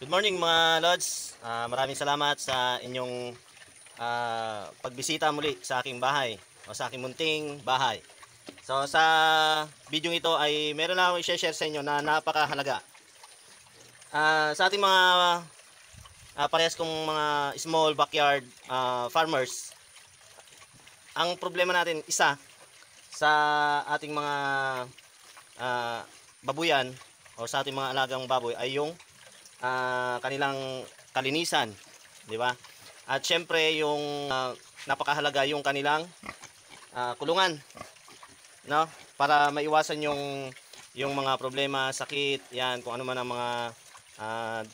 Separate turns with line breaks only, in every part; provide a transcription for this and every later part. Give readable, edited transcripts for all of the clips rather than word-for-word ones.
Good morning mga Lods. Maraming salamat sa inyong pagbisita muli sa aking bahay o sa aking munting bahay. So sa video ito ay meron na akong i-share sa inyo na napakahalaga. Sa ating mga parehas kong mga small backyard farmers, ang problema natin isa sa ating mga babuyan o sa ating mga alagang baboy ay yung kanilang kalinisan, di ba? At syempre yung napakahalaga yung kanilang kulungan, no? Para maiwasan yung mga problema, sakit, yan, kung ano man ang mga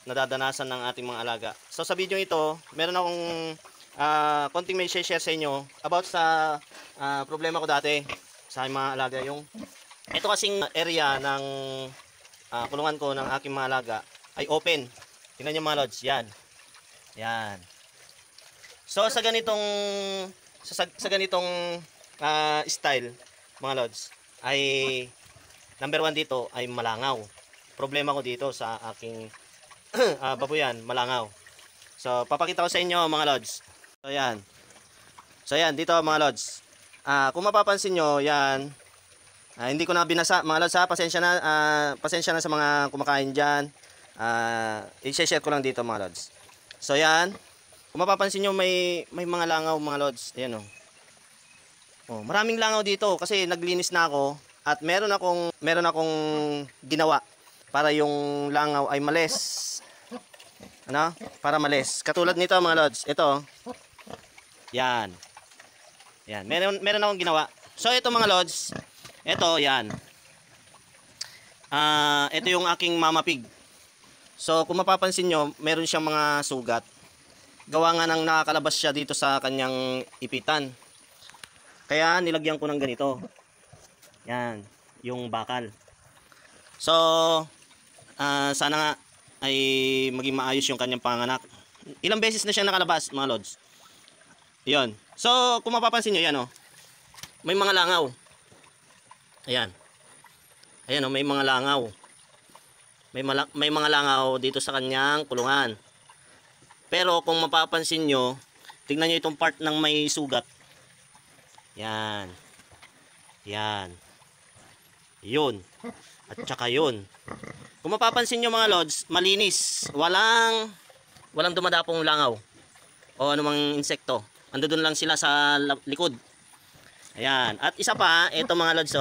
nadadanasan ng ating mga alaga. So sa video ito, meron akong konting may share sa inyo about sa problema ko dati sa mga alaga. Yung ito kasing area ng kulungan ko ng aking mga alaga ay open. Tingnan nyo mga Lods, yan. Yan. So sa ganitong style mga Lods ay number 1 dito ay malangaw. Problema ko dito sa aking babuyan, malangaw. So papakita ko sa inyo mga Lods. So yan. So yan dito mga Lods. Kung mapapansin nyo, yan. Hindi ko na binasa mga Lods, pasensya na sa mga kumakain dyan. I-share ko lang dito mga Lods. So yan, kung mapapansin nyo may mga langaw mga Lods. Ayan oh. Maraming langaw dito kasi naglinis na ako at meron akong ginawa para yung langaw ay males. Ano? Para males. Katulad nito mga Lods. Ito. Yan. Yan, meron akong ginawa. So ito mga Lods, ito yan. Ito yung aking mama pig. So kung mapapansin nyo, meron siyang mga sugat. Gawa nga nang nakakalabas siya dito sa kanyang ipitan. Kaya nilagyan ko ng ganito. Yan, yung bakal. So sana nga ay maging maayos yung kanyang panganak. Ilang beses na siya nakalabas mga Lods. Yun. So kung mapapansin nyo, yan may mga langaw. Ayan. Ayan may mga langaw. May mga langaw dito sa kanyang kulungan. Pero kung mapapansin nyo, tingnan nyo itong part ng may sugat. Yan. Yan. Yun. At saka yun. Kung mapapansin nyo mga Lods, malinis. Walang dumadapong langaw. O anumang insekto. Ando dun lang sila sa likod. Ayan. At isa pa, ito mga Lods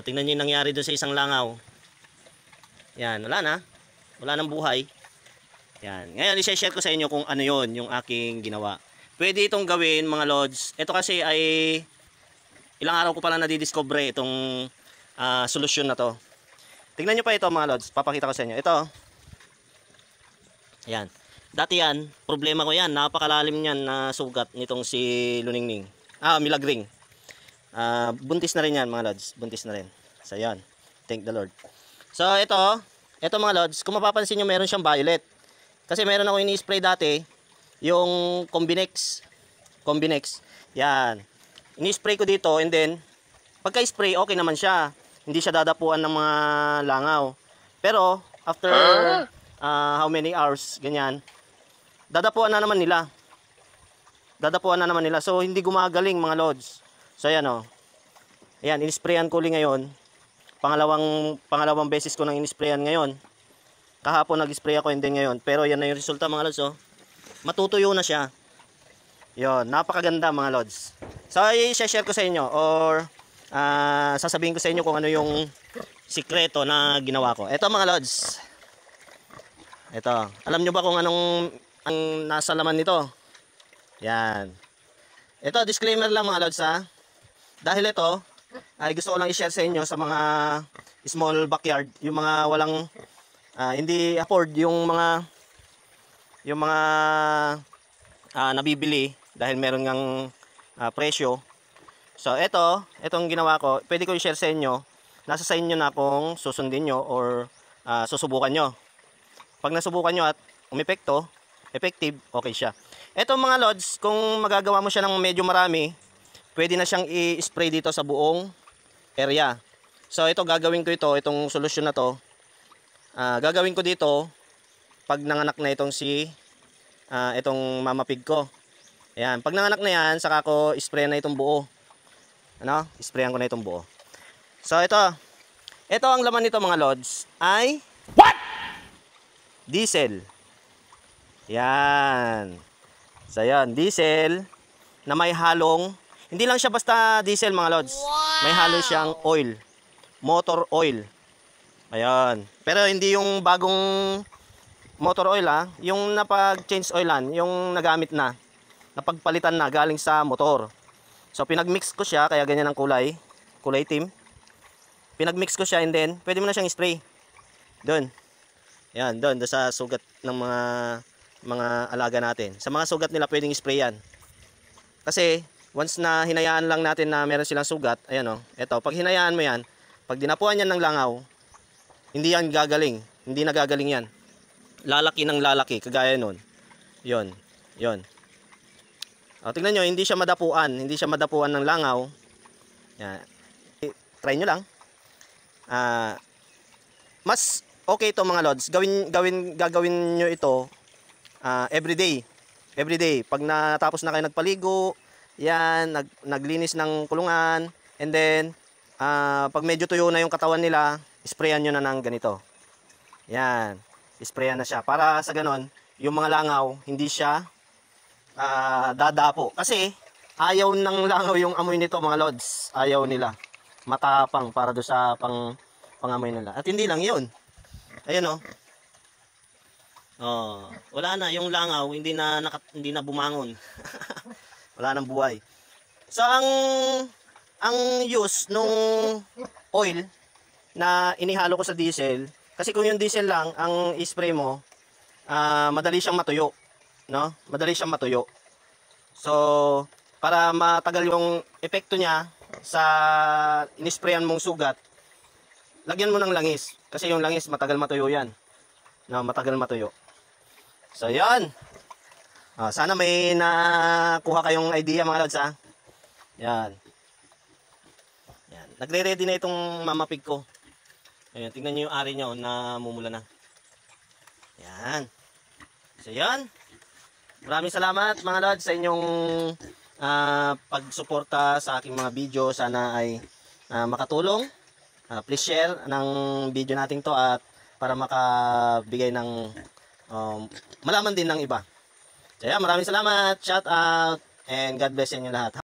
tingnan nyo yung nangyari dun sa isang langaw. Yan, wala na. Wala nang buhay. Yan. Ngayon, i-share ko sa inyo kung ano yon yung aking ginawa. Pwede itong gawin, mga Lods. Ito kasi ay ilang araw ko pala nadidiscover itong solusyon na to. Tingnan nyo pa ito, mga Lods. Papakita ko sa inyo. Ito. Yan. Dati yan, problema ko yan. Napakalalim yan na sugat nitong si Luningning. Milagring. Buntis na rin yan, mga Lods. Buntis na rin. So, yan. Thank the Lord. So ito mga Lods, kung mapapansin nyo meron siyang violet. Kasi meron ako ini-spray dati, yung Combinex. Yan. Ini-spray ko dito and then, pagka-spray okay naman siya. Hindi siya dadapuan ng mga langaw. Pero, after how many hours, ganyan, dadapuan na naman nila. So, hindi gumagaling mga Lods. So, yan Ayan, in-sprayan ko ulit ngayon. Pangalawang beses ko nang in-sprayan ngayon. Kahapon nag-spray ako and then ngayon. Pero yan na yung resulta mga Lods. Matutuyo na siya. Yon, napakaganda mga Lods. So i-share ko sa inyo or sasabihin ko sa inyo kung ano yung sikreto na ginawa ko. Ito mga Lods. Ito. Alam nyo ba kung anong ang nasa laman nito? Yan. Ito, disclaimer lang mga Lods Dahil ito ay gusto ko lang i-share sa inyo sa mga small backyard, yung mga walang hindi afford yung mga nabibili dahil meron ngang presyo. So itong ginawa ko, pwede ko i-share sa inyo. Nasa sa inyo na kung susundin nyo or susubukan nyo. Pag nasubukan nyo at effective, okay siya. Ito mga Lods, kung magagawa mo siya ng medyo marami, pwede na siyang i-spray dito sa buong area. So ito gagawin ko itong solusyon na to. Gagawin ko dito pag nanganak na itong itong mama pig ko. Ayan, pag nanganak na yan, saka ko spray na itong buo. Ano? Sprayan ko na itong buo. So ito ang laman nito mga lods ay diesel. Yan. So yan, diesel na may halong, hindi lang siya basta diesel mga lods. May halo siyang oil, motor oil. Ayan. Pero hindi yung bagong motor oil yung napag-change oilan, yung nagamit na, napagpalitan na galing sa motor. So pinagmix ko siya, kaya ganyan ang kulay itim. Pinagmix ko siya and then pwede mo na siyang spray. Doon. Yan, doon sa sugat ng mga alaga natin. Sa mga sugat nila pwedeng spray yan. Kasi once na hinayaan lang natin na meron silang sugat, ayan eto, pag hinayaan mo yan, pag dinapuan yan ng langaw, hindi yan gagaling. Hindi na gagaling yan. Lalaki ng lalaki, kagaya nun. Yon. Tingnan nyo, hindi siya madapuan. Hindi siya madapuan ng langaw. Yan. Try nyo lang. Mas okay ito mga lods. Gagawin nyo ito everyday. Everyday. Pag natapos na kayo nagpaligo, yan, naglinis ng kulungan, and then, pag medyo tuyo na yung katawan nila, sprayan nyo na ng ganito. Yan. Sprayan na siya. Para sa ganon, yung mga langaw, hindi siya dadapo. Kasi, ayaw ng langaw yung amoy nito mga lods. Ayaw nila. Matapang para do sa pangamoy nila. At hindi lang yun. Ayan wala na yung langaw, hindi na bumangon. Wala nang buhay. So ang use nung oil na inihalo ko sa diesel, kasi kung yung diesel lang ang i-spray mo, madali siyang matuyo, no? Madali siyang matuyo. So para matagal yung epekto niya sa inisprayan mong sugat, lagyan mo ng langis, kasi yung langis matagal matuyo yan. No, matagal matuyo. So yan. Sana may nakuha kayong idea mga lods Yan. Yan. Nagre-ready na itong mama pig ko. Ayan, tingnan niyo yung ari niya na mumula na. Yan. So yan. Maraming salamat mga lods sa inyong pagsuporta sa aking mga video. Sana ay makatulong. Please share ng video natin to at para makabigay ng malaman din ng iba. Kaya maraming salamat, shout out, and God bless inyo lahat.